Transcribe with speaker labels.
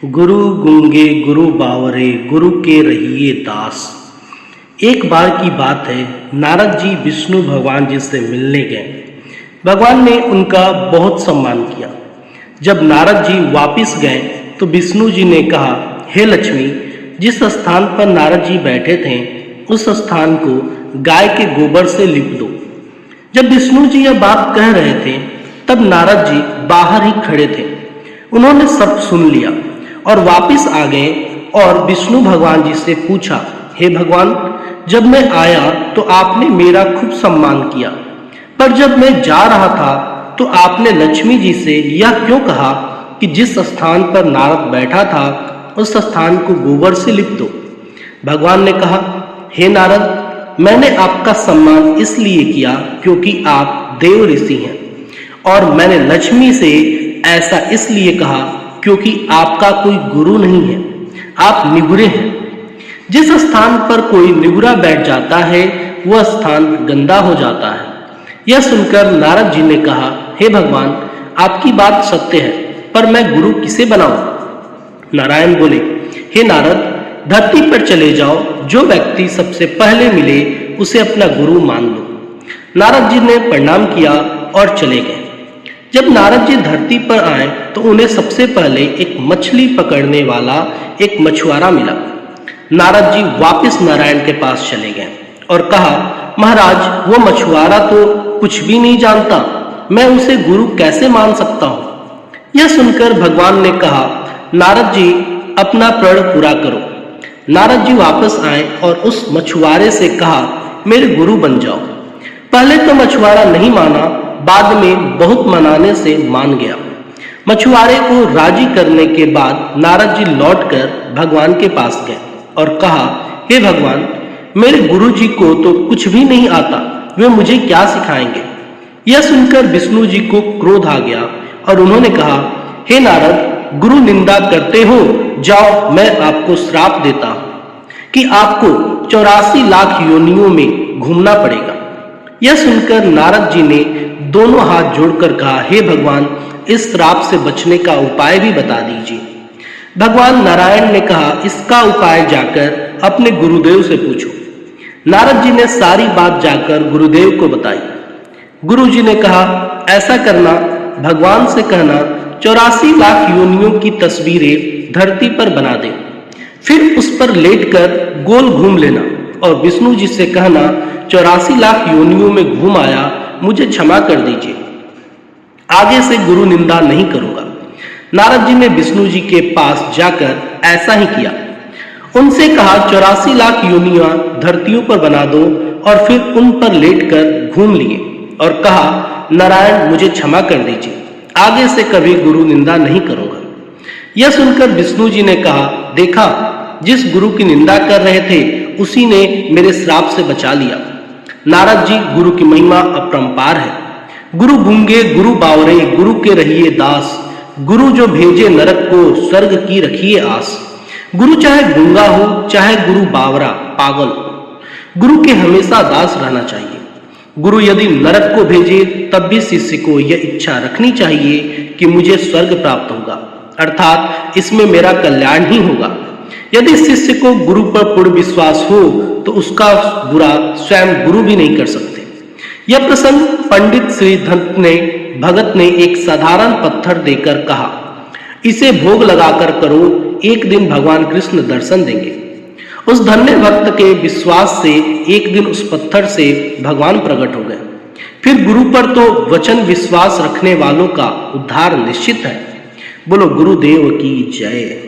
Speaker 1: गुरु गूंगे गुरु बावरे गुरु के रहिए दास। एक बार की बात है, नारद जी विष्णु भगवान जी से मिलने गए। भगवान ने उनका बहुत सम्मान किया। जब नारद जी वापिस गए तो विष्णु जी ने कहा, हे लक्ष्मी, जिस स्थान पर नारद जी बैठे थे उस स्थान को गाय के गोबर से लिप दो। जब विष्णु जी यह बात कह रहे थे तब नारद जी बाहर ही खड़े थे। उन्होंने सब सुन लिया और वापिस आ गए और विष्णु भगवान जी से पूछा, हे भगवान, जब मैं आया तो आपने मेरा खूब सम्मान किया, पर जब मैं जा रहा था तो आपने लक्ष्मी जी से यह क्यों कहा कि जिस स्थान पर नारद बैठा था उस स्थान को गोबर से लिप दो। भगवान ने कहा, हे नारद, मैंने आपका सम्मान इसलिए किया क्योंकि आप देव ऋषि हैं, और मैंने लक्ष्मी से ऐसा इसलिए कहा क्योंकि आपका कोई गुरु नहीं है, आप निगुरे हैं। जिस स्थान पर कोई निगुरा बैठ जाता है वह स्थान गंदा हो जाता है। यह सुनकर नारद जी ने कहा, हे भगवान, आपकी बात सत्य है, पर मैं गुरु किसे बनाऊं? नारायण बोले, हे नारद, धरती पर चले जाओ, जो व्यक्ति सबसे पहले मिले उसे अपना गुरु मान लो। नारद जी ने प्रणाम किया और चले गए। जब नारद जी धरती पर आए तो उन्हें सबसे पहले एक मछली पकड़ने वाला एक मछुआरा मिला। नारद जी वापस नारायण के पास चले गए और कहा, महाराज, वो मछुआरा तो कुछ भी नहीं जानता, मैं उसे गुरु कैसे मान सकता हूँ? यह सुनकर भगवान ने कहा, नारद जी, अपना प्रण पूरा करो। नारद जी वापस आए और उस मछुआरे से कहा, मेरे गुरु बन जाओ। पहले तो मछुआरा नहीं माना, बाद में बहुत मनाने से मान गया। मछुआरे को राजी करने के बाद नारद जी लौटकर भगवान के पास गए और कहा, हे भगवान, मेरे गुरु जी को तो कुछ भी नहीं आता, वे मुझे क्या सिखाएंगे? यह सुनकर विष्णु जी को क्रोध आ गया और उन्होंने कहा, हे नारद, गुरु निंदा करते हो, जाओ, मैं आपको श्राप देता हूं कि आपको 84 लाख योनियों में घूमना पड़ेगा। यह सुनकर नारद जी ने दोनों हाथ जोड़कर कहा, हे भगवान, इस श्राप से बचने का उपाय भी बता दीजिए। भगवान नारायण ने कहा, इसका उपाय जाकर अपने गुरुदेव से पूछो। नारद जी ने सारी बात जाकर गुरुदेव को बताई। गुरु जी ने कहा, ऐसा करना, भगवान से कहना 84 लाख योनियों की तस्वीरें धरती पर बना दे, फिर उस पर लेटकर गोल घूम लेना और विष्णु जी से कहना, 84 लाख योनियों में घूम आया, मुझे क्षमा कर दीजिए, आगे से गुरु निंदा नहीं करूंगा। नारद जी ने विष्णु जी के पास जाकर ऐसा ही किया। उनसे कहा, 84 लाख योनियां धरतियों पर बना दो और फिर उन पर लेटकर घूम लिए और कहा, नारायण, मुझे क्षमा कर दीजिए, आगे से कभी गुरु निंदा नहीं करूंगा। यह सुनकर विष्णु जी ने कहा, देखा, जिस गुरु की निंदा कर रहे थे उसी ने मेरे श्राप से बचा लिया। नारद जी, गुरु की महिमा अपरंपार है। गुरु गूंगे गुरु बावरे गुरु के रहिए दास, गुरु जो भेजे नरक को स्वर्ग की रखिए आस। गुरु चाहे गूंगा हो चाहे गुरु बावरा पागल, गुरु के हमेशा दास रहना चाहिए। गुरु यदि नरक को भेजे तब भी शिष्य को यह इच्छा रखनी चाहिए कि मुझे स्वर्ग प्राप्त होगा, अर्थात इसमें मेरा कल्याण ही होगा। यदि शिष्य को गुरु पर पूर्ण विश्वास हो तो उसका बुरा स्वयं गुरु भी नहीं कर सकते। यह प्रसंग पंडित श्री भगत ने एक साधारण पत्थर देकर कहा, इसे भोग लगाकर करो, एक दिन भगवान कृष्ण दर्शन देंगे। उस धन्य भक्त के विश्वास से एक दिन उस पत्थर से भगवान प्रकट हो गए। फिर गुरु पर तो वचन विश्वास रखने वालों का उद्धार निश्चित है। बोलो गुरुदेव की जय।